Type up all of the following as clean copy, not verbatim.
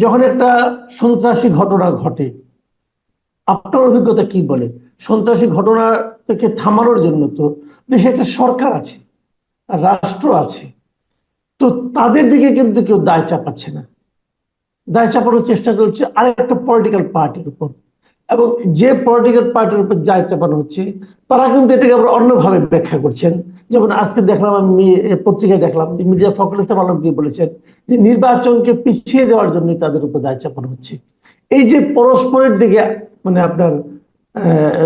যখন একটা সন্ত্রাসী ঘটনা ঘটে, আপনার অভিজ্ঞতা কি বলে? সন্ত্রাসী ঘটনা থেকে থামানোর জন্য তো দেশে একটা সরকার আছে, রাষ্ট্র আছে, তো তাদের দিকে কিন্তু কেউ দায় চাপাচ্ছে না। দায় চাপানোর চেষ্টা করছে আরেকটা পলিটিক্যাল পার্টির উপর, এবং যে পলিটিক্যাল পার্টির উপর দায় চাপানো হচ্ছে তারা কিন্তু এটাকে আবার অন্যভাবে ব্যাখ্যা করছেন। যেমন আজকে দেখলাম, আমি পত্রিকায় দেখলাম যে মির্জা ফখরুল ইসলাম আলমগীর বলেছেন যে নির্বাচনকে পিছিয়ে দেওয়ার জন্য তাদের উপর দায় চাপানো হচ্ছে। এই যে পরস্পরের দিকে মানে আপনার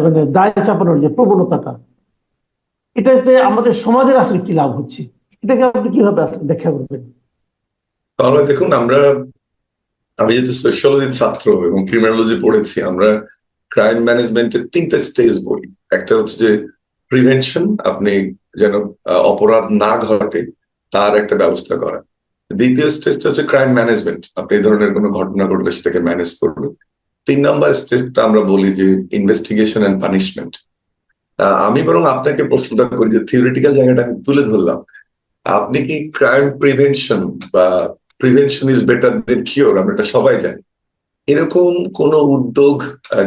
মানে দায় চাপানোর যে প্রবণতাটা, এটাতে আমাদের সমাজের আসলে কি লাভ হচ্ছে, এটাকে আপনি কিভাবে আসলে ব্যাখ্যা করবেন? তাহলে দেখুন, আমি যেহেতু সোশ্যোলজির ছাত্র এবং ক্রিমিনোলজি পড়েছি, আমরা ক্রাইম ম্যানেজমেন্টের তিনটা স্টেজ বলি। একটা হচ্ছে যে প্রিভেনশন, আপনি যেন অপরাধ না ঘটে তার একটা ব্যবস্থা করা। দ্বিতীয় স্টেজটা হচ্ছে ক্রাইম ম্যানেজমেন্ট, আপনি এই ধরনের কোনো ঘটনা ঘটলে সেটাকে ম্যানেজ করবেন। 3 নম্বর স্টেজটা আমরা বলি যে ইনভেস্টিগেশন এন্ড পানিশমেন্ট। আমি বরং আপনাকে প্রশ্নটা করি, যে থিওরিটিক্যাল জায়গাটা আমি তুলে ধরলাম, আপনি কি ক্রাইম প্রিভেনশন বা prevention is better then cure, আমরা এটা সবাই জানি, এরকম কোন উদ্যোগ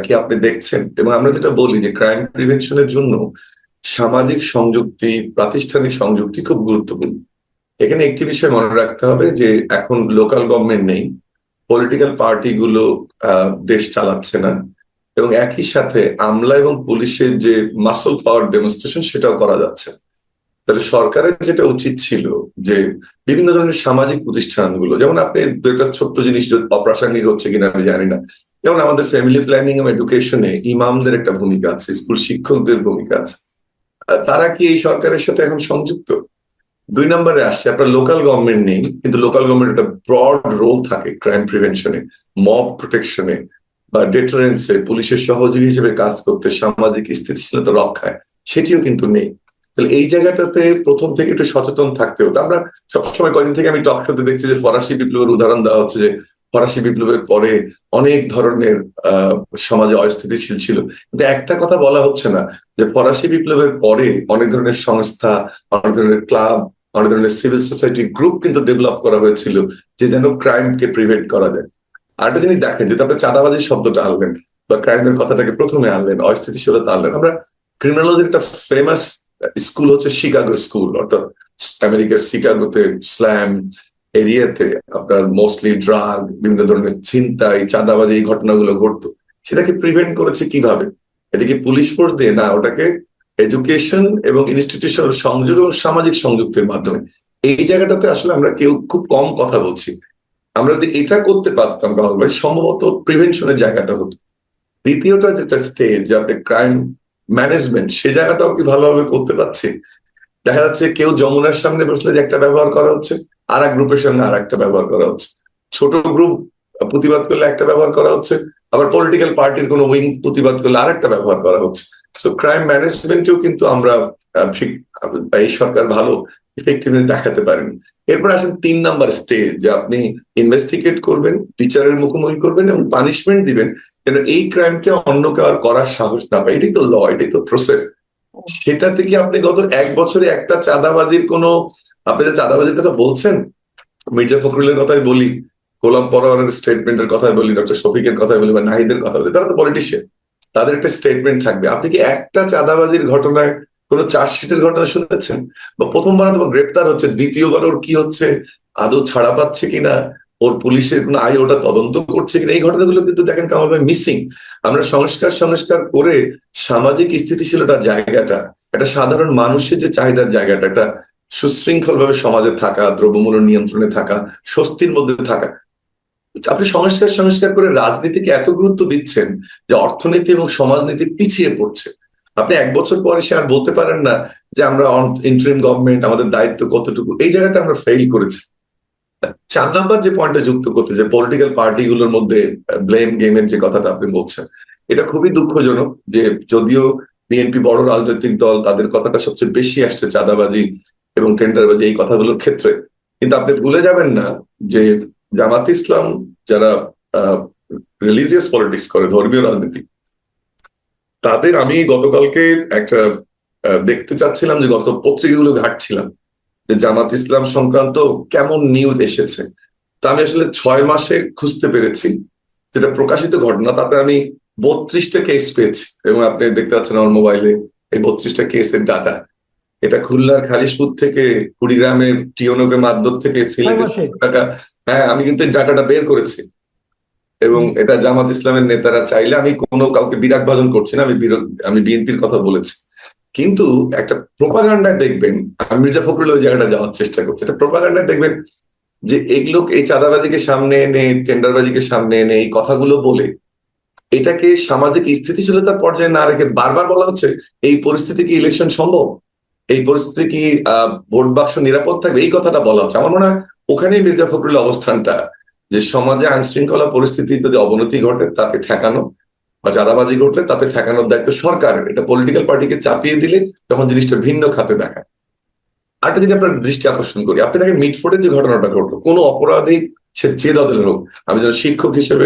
কি আপনি দেখছেন? এবং আমরা যেটা বলি যে ক্রাইম প্রিভেনশনের জন্য সামাজিক সংযুক্তি, প্রাতিষ্ঠানিক সংযুক্তি খুব গুরুত্বপূর্ণ। এখানে একটি বিষয় মনে রাখতে হবে যে এখন লোকাল গভর্নমেন্ট নেই, পলিটিক্যাল পার্টি গুলো দেশ চালাচ্ছে না, এবং একই সাথে আমলা এবং পুলিশের যে মাসল পাওয়ার ডেমনস্ট্রেশন সেটাও করা যাচ্ছে। তাহলে সরকারের যেটা উচিত ছিল যে বিভিন্ন ধরনের সামাজিক প্রতিষ্ঠানগুলো, যেমন আপনি দুইটা ছোট্ট জিনিস অপ্রাসঙ্গিক হচ্ছে কিনা আমি জানি না, যেমন আমাদের ফ্যামিলি প্ল্যানিং এবং এডুকেশনে ইমামদের একটা ভূমিকা আছে, স্কুল শিক্ষকদের ভূমিকা আছে। তারা কি এই সরকারের সাথে এখন সংযুক্ত? 2 নম্বরে আসছে, আপনার লোকাল গভর্নমেন্ট নেই, কিন্তু লোকাল গভর্নমেন্ট একটা ব্রড রোল থাকে ক্রাইম প্রিভেনশনে, মব প্রোটেকশনে বা ডেটারেন্সে, পুলিশের সহযোগী হিসেবে কাজ করতে, সামাজিক স্থিতিশীলতা রক্ষায়, সেটিও কিন্তু নেই। তাহলে এই জায়গাটাতে প্রথম থেকে একটু সচেতন থাকতে হতো। আমরা সবসময়, কদিন থেকে আমি টক শোতে দেখছি যে ফরাসি বিপ্লবের উদাহরণ দেওয়া হচ্ছে, যে ফরাসি বিপ্লবের পরে অনেক ধরনের সমাজে অস্থিতিশীল ছিল, কিন্তু একটা কথা বলা হচ্ছে না যে ফরাসি বিপ্লবের পরে অনেক ধরনের সংস্থা, অনেক ধরনের ক্লাব, অনেক ধরনের সিভিল সোসাইটি গ্রুপ কিন্তু ডেভেলপ করা হয়েছিল, যে যেন ক্রাইমকে প্রিভেন্ট করা যায়। আরেকটা জিনিস দেখেন, যেহেতু আপনি চাঁদাবাজির শব্দটা আনলেন বা ক্রাইমের কথাটাকে প্রথমে আনলেন, অস্থিতিশীলতা আনলেন, আমরা ক্রিমিনোলজির একটা ফেমাস স্কুল হচ্ছে শিকাগো স্কুল, অর্থাৎ আমেরিকার শিকাগোতে স্ল্যাম এরিয়াতে আপনার মোস্টলি ড্রাগ, বিভিন্ন ধরনের ছিনতাই, চাঁদাবাজি, এই ঘটনাগুলো ঘটতো। সেটাকে প্রিভেন্ট করেছে কিভাবে? এটা কি পুলিশ ফোর্স দিয়ে? না, ওটাকে এডুকেশন এবং ইনস্টিটিউশনাল সংযোগ এবং সামাজিক সংযুক্তের মাধ্যমে। এই জায়গাটাতে আসলে আমরা কেউ খুব কম কথা বলছি। আমরা যদি এটা করতে পারতাম কামাল ভাই, সম্ভবত প্রিভেনশনের জায়গাটা হতো। দ্বিতীয়টা যেটা স্টেজ, যে আপনি ক্রাইম ম্যানেজমেন্ট, সে জায়গাটাও কি ভালোভাবে করতে পারছি? দেখা যাচ্ছে কেউ যমুনার সামনে বসলে যে একটা ব্যবহার করা হচ্ছে, আর এক গ্রুপের সামনে আর একটা ব্যবহার করা হচ্ছে। ছোট গ্রুপ প্রতিবাদ করলে একটা ব্যবহার করা হচ্ছে, আবার পলিটিক্যাল পার্টির কোনো উইং প্রতিবাদ করলে আর একটা ব্যবহার করা হচ্ছে। সো ক্রাইম ম্যানেজমেন্টেও কিন্তু আমরা এই সরকার ভালো ইফেক্টিভনেস দেখাতে পারেনি। এরপর আসেন 3 নম্বর স্টেজ, যে আপনি ইনভেস্টিগেট করবেন, বিচারের মুখোমুখি করবেন এবং পানিশমেন্ট দিবেন, যেন এই ক্রাইমটা অন্য কেউ আর করার সাহস না পায়। এটাই তো ল, এটাই তো প্রসেস। সেটা থেকে আপনি গত 1 বছরে একটা চাঁদাবাজির কোনো, আপনি যে চাঁদাবাজির কথা বলছেন, মির্জা ফখরুলের কথাই বলি, গোলাম পরোয়ারের স্টেটমেন্টের কথাই বলি, ডক্টর শফিকের কথাই বলি, বা নাহিদের কথা বলি, তারা তো পলিটিশিয়ান, তাদের একটা স্টেটমেন্ট থাকবে। আপনি কি একটা চাঁদাবাজির ঘটনায় কোনো চার্জশিটের ঘটনা শুনেছেন? বা প্রথমবার তো গ্রেপ্তার হচ্ছে, দ্বিতীয়বার ওর কি হচ্ছে, আদৌ ছাড়া পাচ্ছে কিনা, ওর পুলিশের কোনো ওটা তদন্ত করছে কিনা, এই ঘটনাগুলো কিন্তু দেখেন কামাল ভাই মিসিং। আমরা সংস্কার সংস্কার করে সামাজিক স্থিতিশীলতার জায়গাটা, একটা সাধারণ মানুষের যে চাহিদার জায়গাটা, একটা সুশৃঙ্খল ভাবে সমাজে থাকা, দ্রব্যমূল্য নিয়ন্ত্রণে থাকা, স্বস্তির মধ্যে থাকা, আপনি সংস্কার সংস্কার করে রাজনীতিকে এত গুরুত্ব দিচ্ছেন যে অর্থনীতি এবং সমাজনীতি পিছিয়ে পড়ছে। আপনি 1 বছর পরে সে আর বলতে পারেন না যে আমরা ইন্টারিম গভর্নমেন্ট, আমাদের দায়িত্ব কতটুকু, এই জায়গাটা আমরা ফেল করেছি। 4 নম্বর যে পয়েন্টটা যুক্ত করতে, যে পলিটিক্যাল পার্টি গুলোর মধ্যে ব্লেম গেমের যে কথাটা আপনি বলছেন, এটা খুবই দুঃখজনক যে যদিও বিএনপি বড় রাজনৈতিক দল, তাদের কথাটা সবচেয়ে বেশি আসছে চাঁদাবাজি এবং টেন্ডারবাজি এই কথাগুলোর ক্ষেত্রে, কিন্তু আপনি ভুলে যাবেন না যে জামাত ইসলাম, যারা রিলিজিয়াস পলিটিক্স করে, ধর্মীয় রাজনীতি, তাদের আমি গতকালকে একটা দেখতে চাচ্ছিলাম, যে গত পত্রিকাগুলো ঘাটছিলাম যে জামাত ইসলাম সংক্রান্ত কেমন নিউজ এসেছে। তা আমি আসলে 6 মাসে খুঁজতে পেরেছি যেটা প্রকাশিত ঘটনা, তাতে আমি 32টা কেস পেয়েছি, এবং আপনি দেখতে পাচ্ছেন আমার মোবাইলে এই 32টা কেসের ডাটা। এটা খুলনার খালিশপুর থেকে, কুড়িগ্রামের টিওনগের মাদ্দর থেকে, 6 সিলেটের মাসে? টাকা। হ্যাঁ, আমি কিন্তু এই ডাটাটা বের করেছি, এবং এটা জামাত ইসলামের নেতারা চাইলে, আমি কোনো কাউকে বিরাগ ভাজন করছি না, আমি বিএনপির কথা বলেছি। কিন্তু একটা প্রোপাগান্ডায় দেখবেন, আমি মির্জা ফখরুল ওই জায়গাটা যাওয়ার চেষ্টা করছি, একটা প্রোপাগান্ডায় দেখবেন যে এগুলো, এই চাঁদাবাজিকে সামনে এনে, টেন্ডারবাজিকে সামনে এনে এই কথাগুলো বলে এটাকে সামাজিক স্থিতিশীলতার পর্যায়ে না রেখে বারবার বলা হচ্ছে এই পরিস্থিতি কি ইলেকশন সম্ভব, এই পরিস্থিতি কি ভোট বাক্স নিরাপদ থাকবে, এই কথাটা বলা হচ্ছে। আমার মনে হয় ওখানেই মির্জা ফখরুলের অবস্থানটা, যে সমাজে আইন শৃঙ্খলা পরিস্থিতি যদি অবনতি ঘটে তাকে ঠেকানো, বা চাঁদাবাজি ঘটলে তাতে ঠেকানোর দায়িত্ব সরকারের। এটা পলিটিক্যাল পার্টিকে চাপিয়ে দিলে তখন জিনিসটা ভিন্ন খাতে দেখায়। আরেকটা যদি আপনার দৃষ্টি আকর্ষণ করি, আপনি দেখেন মিটফোর্ডের যে ঘটনাটা ঘটলো, কোনো অপরাধী সে যে দলের হোক, আমি যেন শিক্ষক হিসেবে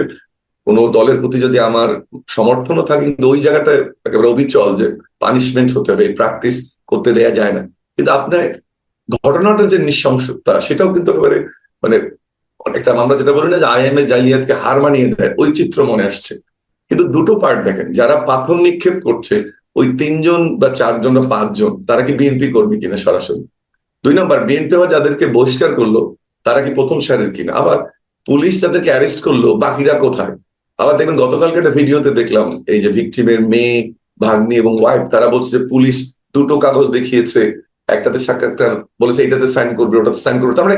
কোনো দলের প্রতি যদি আমার সমর্থনও থাকে, কিন্তু ওই জায়গাটা একেবারে অবিচল যে পানিশমেন্ট হতে হবে, প্র্যাকটিস করতে দেয়া যায় না। কিন্তু আপনার ঘটনাটার যে নৃশংসতা, সেটাও কিন্তু একেবারে মানে অনেকটা আমরা যেটা বলি না যে আইএমএ জালিয়াতকে হার মানিয়ে দেয়, ওই চিত্র মনে আসছে। কিন্তু দুটো পার্ট দেখেন, যারা পাথর নিক্ষেপ করছে ওই 3জন বা 4জন বা 5জন, তারা কি বিএনপি কর্মী কিনা সরাসরি? 2 নম্বর, বিএনপি যাদেরকে বহিষ্কার করলো তারা কি প্রথম সারির কিনা? আবার পুলিশ যাদেরকে অ্যারেস্ট করলো বাকিরা কোথায়? আবার দেখবেন গতকালকে একটা ভিডিওতে দেখলাম, এই যে ভিকটিমের মেয়ে, ভাগ্নি এবং ওয়াইফ, তারা বলছে যে পুলিশ 2টো কাগজ দেখিয়েছে, একটাতে সাক্ষাৎকার বলেছে এটাতে সাইন করবে, ওটাতে সাইন করবে। তার মানে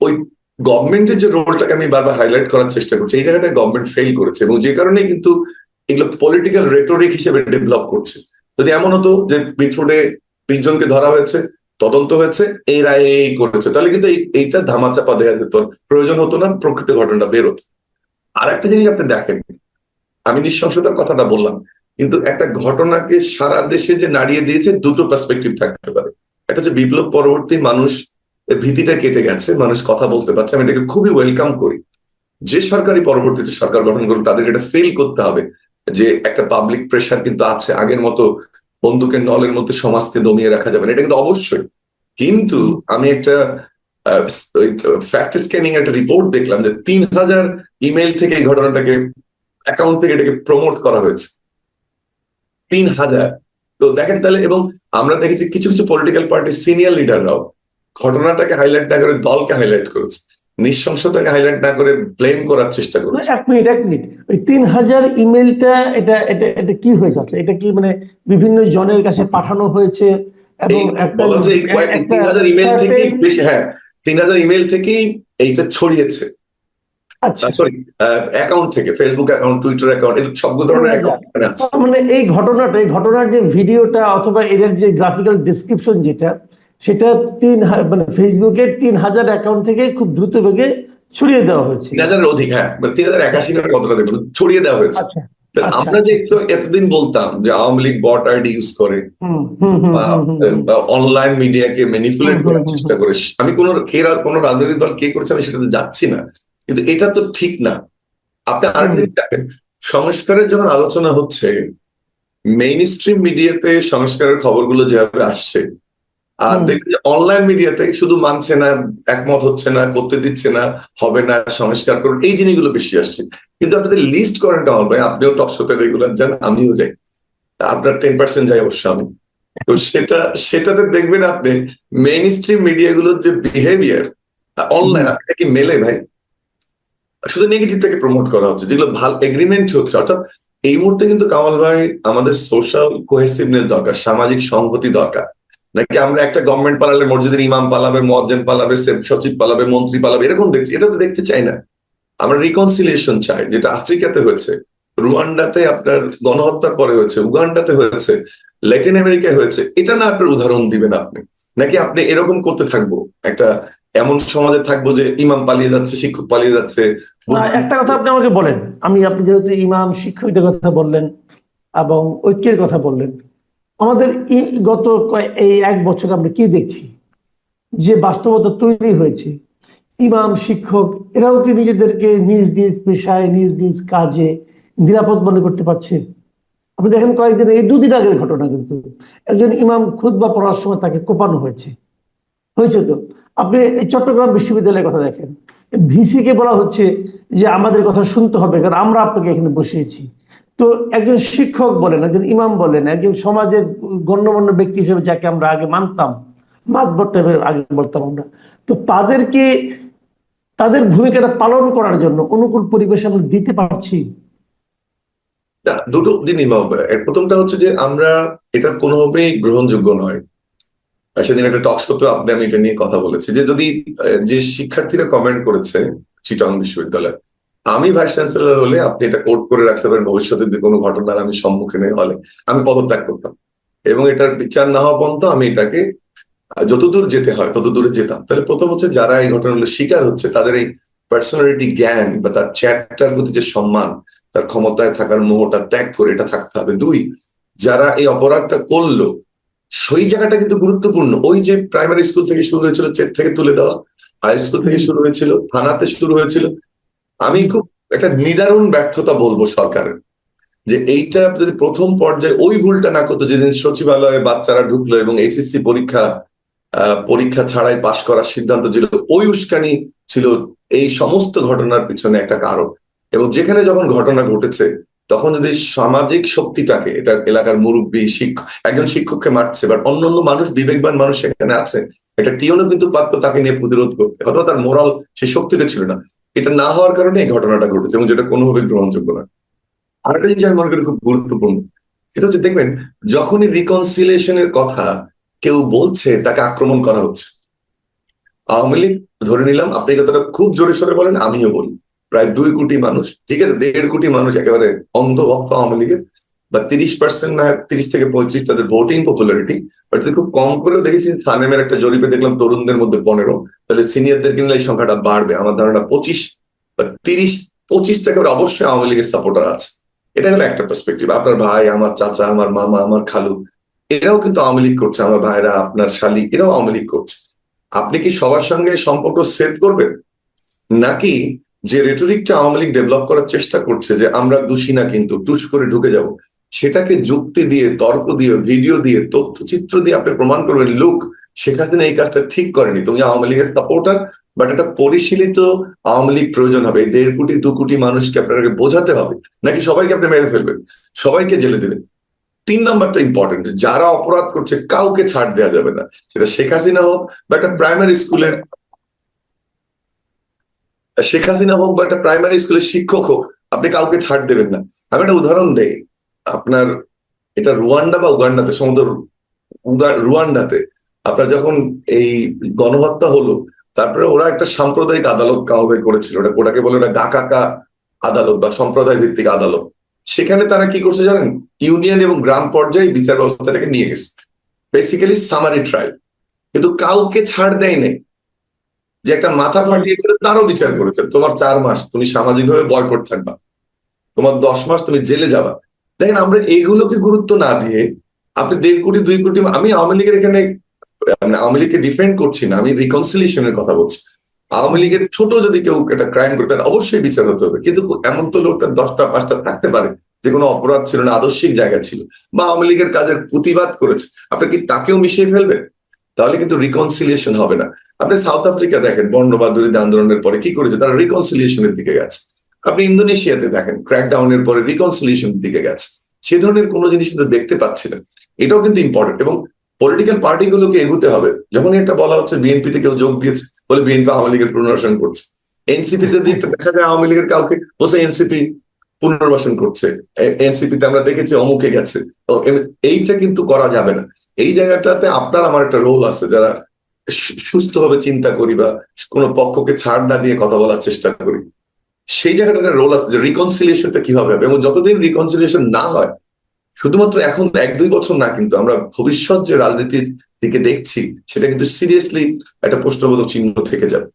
ওই গভর্নমেন্টের যে রোলটাকে আমি বারবার হাইলাইট করার চেষ্টা করছি, এই জায়গাটায় গভর্নমেন্ট ফেল করেছে, এবং যে কারণে কিন্তু এগুলো পলিটিক্যাল রেটোরিক হিসেবে ডেভেলপ করছে। যদি এমন হতো যে মিটফোর্ডে 20জনকে ধরা হয়েছে, তদন্ত হয়েছে, এই রায় এই করেছে, তাহলে কিন্তু এইটা ধামাচাপা দেওয়া যেত, প্রয়োজন হতো না, প্রকৃত ঘটনাটা বেরোতো। আর একটা জিনিস আপনি দেখেন, আমি নৃশংসতার কথাটা বললাম, কিন্তু একটা ঘটনাকে সারা দেশে যে নাড়িয়ে দিয়েছে, দুটো পার্সপেক্টিভ থাকতে পারে। একটা হচ্ছে বিপ্লব পরবর্তী মানুষ ভীতিটা কেটে গেছে, মানুষ কথা বলতে পারছে, আমি এটাকে খুবই ওয়েলকাম করি। যে সরকারি পরবর্তীতে সরকার গঠন করবে তাদেরকে এটা ফিল করতে হবে যে একটা পাবলিক প্রেশার কিন্তু আছে, আগের মতো বন্দুকের নলের মধ্যে সমাজকে দমিয়ে রাখা যাবে না, এটা কিন্তু অবশ্যই। কিন্তু আমি একটা ফ্যাক্ট স্ক্যানিং একটা রিপোর্ট দেখলাম যে 3000 ইমেল থেকে এই ঘটনাটাকে, অ্যাকাউন্ট থেকে এটাকে প্রমোট করা হয়েছে, 3000। তো দেখেন তাহলে, এবং আমরা দেখেছি কিছু কিছু পলিটিক্যাল পার্টির সিনিয়র লিডাররাও ঘটনাটাকে হাইলাইট না করে দলকে হাইলাইট করেছে, নৃশংসতাকে হাইলাইট না করে ব্লেম করার চেষ্টা করেছে। 1 মিনিট ওই 3000 ইমেলটা, এটা এটা এটা কি হয়েছে আসলে? এটা কি মানে বিভিন্ন জনের কাছে পাঠানো হয়েছে এবং একটা বলা হচ্ছে এই কয়েকটি 3000 ইমেল থেকে বেশি, হ্যাঁ 3000 ইমেল থেকেই এইটা ছড়িয়েছে। আচ্ছা, সরি, অ্যাকাউন্ট থেকে, ফেসবুক অ্যাকাউন্ট, টুইটার অ্যাকাউন্ট, এর সব ধরনের অ্যাকাউন্ট আছে। মানে এই ঘটনার যে ভিডিওটা অথবা এর যে গ্রাফিক্যাল ডেসক্রিপশন যেটা, সেটা মানে ফেসবুকের 3000 অ্যাকাউন্ট থেকে খুব দ্রুত বেগে ছড়িয়ে দেওয়া হয়েছে। 3000-এর অধিক, হ্যাঁ 3081 না কতটা দেখুন ছড়িয়ে দেওয়া হয়েছে। আচ্ছা, আমরা যে এতদিন বলতাম যে Awami League bot ID use করে বা অনলাইন মিডিয়াকে ম্যানিপুলেট করার চেষ্টা করে, আমি কোনো রাজনৈতিক দল কে করেছে আমি সেটাতে যাচ্ছি না, কিন্তু এটা তো ঠিক না। আপনি আরেকটা জিনিস দেখেন, সংস্কারের যখন আলোচনা হচ্ছে, মেইন স্ট্রিম মিডিয়াতে সংস্কারের খবরগুলো যেভাবে আসছে, আর দেখবেন যে অনলাইন মিডিয়াতে শুধু মানছে না, একমত হচ্ছে না, করতে দিচ্ছে না, হবে না, সংস্কার করুন, এই জিনিসগুলো বেশি আসছে। কিন্তু আপনাদের লিস্ট করেন কামাল ভাই, আপনিও টক শোতে রেগুলার যান, আমিও যাই, আপনার 10% যাই অবশ্য আমি। তো সেটাতে দেখবেন আপনি মেইন স্ট্রিম মিডিয়াগুলোর যে বিহেভিয়ার অনলাইন, এটা কি মেলে ভাই? শুধু নেগেটিভটাকে প্রমোট করা হচ্ছে, যেগুলো ভালো এগ্রিমেন্ট হচ্ছে। অর্থাৎ এই মুহূর্তে কিন্তু কামাল ভাই আমাদের সোশ্যাল কোহেসিভনেস দরকার, সামাজিক সংহতি দরকার। নাকি আমরা একটা গভর্নমেন্ট পালালে মসজিদের ইমাম পালাবে, মুয়াজ্জিন পালাবে, সচিব পালাবে, মন্ত্রী পালাবে, এরকম দেখছি? এটা তো দেখতে চাই না। আমরা রিকনসিলিয়েশন চাই, যেটা আফ্রিকাতে হয়েছে, রুয়ান্ডাতে আপনার গণহত্যার পরে হয়েছে, উগান্ডাতে হয়েছে, ল্যাটিন আমেরিকায় হয়েছে। এটা না আপনার উদাহরণ দিবেন আপনি, নাকি আপনি এরকম করতে থাকবো, একটা এমন সমাজে থাকবো যে ইমাম পালিয়ে যাচ্ছে, শিক্ষক পালিয়ে যাচ্ছে? একটা কথা আপনি আমাকে বলেন, আপনি যেহেতু ইমাম শিক্ষকদের কথা বললেন এবং ঐক্যের কথা বললেন, আমাদের গত এই 1 বছর আমরা কি দেখছি যে বাস্তবতা তৈরি হয়েছে? ইমাম শিক্ষক এরাও কি নিজেদেরকে নিজ নিজ পেশায়, নিজ নিজ কাজে নিরাপদ মনে করতে পারছে? আপনি দেখেন কয়েকদিন, এই 2 দিন আগের ঘটনা, কিন্তু একজন ইমাম খুতবা পড়ার সময় তাকে কোপানো হয়েছে। তো আপনি এই চট্টগ্রাম বিশ্ববিদ্যালয়ের কথা দেখেন, ভিসি কে বলা হচ্ছে যে আমাদের কথা শুনতে হবে, কারণ আমরা আপনাকে এখানে বসিয়েছি। তো একজন শিক্ষক বলেন, একজন ইমাম বলেন, একজন সমাজের গণ্যমান্য ব্যক্তি হিসেবে যাকে আমরা আগে মানতাম, মাতবর টাইপের আগে বলতাম আমরা, তো তাদেরকে তাদের ভূমিকাটা পালন করার জন্য অনুকূল পরিবেশ আমরা দিতে পারছি? না, দুটো জিনিস ভাববে। প্রথমটা হচ্ছে যে আমরা এটা কোনোভাবেই গ্রহণযোগ্য নয়। আর সেদিন একটা টক শোতে আমি এটা নিয়ে কথা বলেছি যে যদি যে শিক্ষার্থীরা কমেন্ট করেছে চিটং বিশ্ববিদ্যালয়ে, আমি ভাইস চ্যান্সেলর হলে আপনি এটা কোট করে রাখতে পারেন, ভবিষ্যতে যে কোনো ঘটনার আমি সম্মুখীন হলে আমি পদত্যাগ করতাম, এবং এটার বিচার না হওয়া পর্যন্ত আমি এটাকে যতদূর যেতে হয় তত দূরে যেতাম। তাহলে প্রথম হচ্ছে যারা এই ঘটনাগুলো শিকার হচ্ছে তাদের এই পার্সোনালিটি জ্ঞান বা তার চ্যাপ্টার প্রতি যে সম্মান, তার ক্ষমতায় থাকার মোহটা ত্যাগ করে এটা থাকতে হবে। দুই, যারা এই অপরাধটা করলো সেই জায়গাটা কিন্তু গুরুত্বপূর্ণ। ওই যে প্রাইমারি স্কুল থেকে শুরু হয়েছিল, চেক থেকে তুলে দেওয়া, হাই স্কুল থেকে শুরু হয়েছিল, থানাতে শুরু হয়েছিল। আমি খুব একটা নিদারুণ ব্যর্থতা বলবো সরকারের, যে এইটা যদি প্রথম পর্যায়ে ওই ভুলটা না করতো, যেদিন সচিবালয়ে বাচ্চারা ঢুকলো এবং এইচএসসি পরীক্ষা ছাড়াই পাশ করার সিদ্ধান্ত ছিল, ওই উস্কানি ছিল এই সমস্ত ঘটনার পিছনে একটা কারণ। এবং যেখানে যখন ঘটনা ঘটেছে তখন যদি সামাজিক শক্তিটাকে, এটা এলাকার মুরব্বী, একজন শিক্ষককে মারছে, বাট অন্যান্য মানুষ, বিবেকবান মানুষ সেখানে আছে, এটা টিওনও কিন্তু পারতো তাকে নিয়ে প্রতিরোধ করতে, হয়তো তার মোরাল সেই শক্তিটা ছিল না। এটা না হওয়ার কারণে এই ঘটনাটা ঘটেছে, এবং যেটা কোনোভাবে গ্রহণযোগ্য না। আরেকটা জিনিস আমি মনে করি খুব গুরুত্বপূর্ণ, সেটা হচ্ছে দেখবেন যখনই রিকনসিলিয়েশনের কথা কেউ বলছে তাকে আক্রমণ করা হচ্ছে। আওয়ামী লীগ ধরে নিলাম, আপনি কথাটা খুব জোরে সোরে বলেন, আমিও বলি, প্রায় 2 কোটি মানুষ, ঠিক আছে, 1.5 কোটি মানুষ একেবারে অন্ধভক্ত আওয়ামী লীগের, বা 30% না 30 থেকে 35 তাদের ভোটিং পপুলারিটি। বাট খুব কম করেও দেখেছি সানেমের একটা জরিপে দেখলাম তরুণদের মধ্যে 15, তাহলে সিনিয়রদের কিনলে এই সংখ্যাটা বাড়বে। আমার ধারণা 25 বা 30-25 থেকে অবশ্যই আওয়ামী লীগের সাপোর্টার আছে। এটা হলো একটা পার্সপেক্টিভ। আপনার ভাই, আমার চাচা, আমার মামা, আমার খালু, এরাও কিন্তু আওয়ামী লীগ করছে, আমার ভাইরা, আপনার শালী, এরাও আওয়ামী লীগ করছে। আপনি কি সবার সঙ্গে সম্পর্ক সেট করবেন, নাকি যে রেটরিকটা আওয়ামী লীগ ডেভেলপ করার চেষ্টা করছে যে আমরা দোষী না কিন্তু টুস করে ঢুকে যাব, সেটাকে যুক্তি দিয়ে, তর্ক দিয়ে, ভিডিও দিয়ে, তথ্যচিত্র দিয়ে আপনি প্রমাণ করবেন, লোক সেখানে এই কাজটা ঠিক করেনি, তুমি আওয়ামী লীগের সাপোর্টার, বাট একটা পরিশীলিত আওয়ামী লীগ প্রয়োজন হবে। 1.5 কোটি 2 কোটি মানুষকে আপনাকে বোঝাতে হবে, নাকি সবাইকে আপনি মেরে ফেলবেন, সবাইকে জেলে দেবেন? 3 নাম্বারটা ইম্পর্টেন্ট, যারা অপরাধ করছে কাউকে ছাড় দেওয়া যাবে না, সেটা শেখ হাসিনা হোক বা একটা প্রাইমারি স্কুলের শিক্ষক হোক, আপনি কাউকে ছাড় দেবেন না। আমি একটা উদাহরণ দেই, আপনার এটা রুয়ান্ডা বা উগান্ডাতে, সম্ভবত রুয়ান্ডাতে আপনার যখন এই গণহত্যা হলো, তারপরে ওরা একটা সাম্প্রদায়িক আদালত কাউকে করেছিল, ওটাকে বলে ওটা ডাকাকা আদালত বা সম্প্রদায় ভিত্তিক আদালত। সেখানে তারা কি করছে জানেন, ইউনিয়ন এবং গ্রাম পর্যায়ে বিচার ব্যবস্থাটাকে নিয়ে গেছে, বেসিক্যালি সামারি ট্রায়াল, কিন্তু কাউকে ছাড় দেয় নাই। যে একটা মাথা ফাটিয়েছিল তারও বিচার করেছে, তোমার 4 মাস তুমি সামাজিকভাবে বয়কট থাকবা, তোমার 10 মাস তুমি জেলে যাবা। দেখেন, আমরা এইগুলোকে গুরুত্ব না দিয়ে আপনি 1.5 কোটি 2 কোটি, আমি আওয়ামী লীগের এখানে আওয়ামী লীগকে ডিফেন্ড করছি না, আমি রিকনসিলিয়েশনের কথা বলছি। আওয়ামী লীগের ছোট যদি কেউ একটা ক্রাইম করে তার অবশ্যই বিচার হতে হবে, কিন্তু এমন তো লোকটা 10টা 5টা থাকতে পারে যে কোনো অপরাধ ছিল না, আদর্শিক জায়গা ছিল, বা আওয়ামী লীগের কাজের প্রতিবাদ করেছে, আপনি কি তাকেও মিশিয়ে ফেলবেন? তাহলে কিন্তু রিকনসিলিয়েশন হবে না। আপনি সাউথ আফ্রিকা দেখেন, বর্ণবাদী আন্দোলনের পরে কি করেছে, তারা রিকনসিলিয়েশনের দিকে গেছে। আপনি ইন্দোনেশিয়াতে দেখেন, ক্র্যাকডাউনের পরে রিকনসিলিয়েশনের দিকে গেছে। সে ধরনের কোনো জিনিস কিন্তু দেখতে পাচ্ছি না। এটাও কিন্তু ইম্পর্টেন্ট, এবং পলিটিক্যাল পার্টিগুলোকে এগুতে হবে। যখন এটা বলা হচ্ছে বিএনপিতে কেউ যোগ দিয়েছে বলে বিএনপি আওয়ামী লীগের পুনর্বাসন করছে, এনসিপিতে দেখা যায় আওয়ামী লীগের কাউকে বসে এনসিপি পুনর্বাসন করছে, এনসিপিতে আমরা দেখেছি অমুকে গেছে। এইটা কিন্তু করা যাবে না। এই জায়গাটাতে আপনার আমার একটা রোল আছে, যারা সুস্থভাবে চিন্তা করি বা কোনো পক্ষকে ছাড় না দিয়ে কথা বলার চেষ্টা করি, সেই জায়গাটাতে রোল আছে যে রিকনসিলিয়েশনটা কিভাবে হবে। এবং যতদিন রিকনসিলিয়েশন না হয়, শুধুমাত্র এখন 1-2 বছর না, কিন্তু আমরা ভবিষ্যৎ যে রাজনীতির দিকে দেখছি সেটা কিন্তু সিরিয়াসলি একটা প্রশ্নবোধক চিহ্ন থেকে যাবে।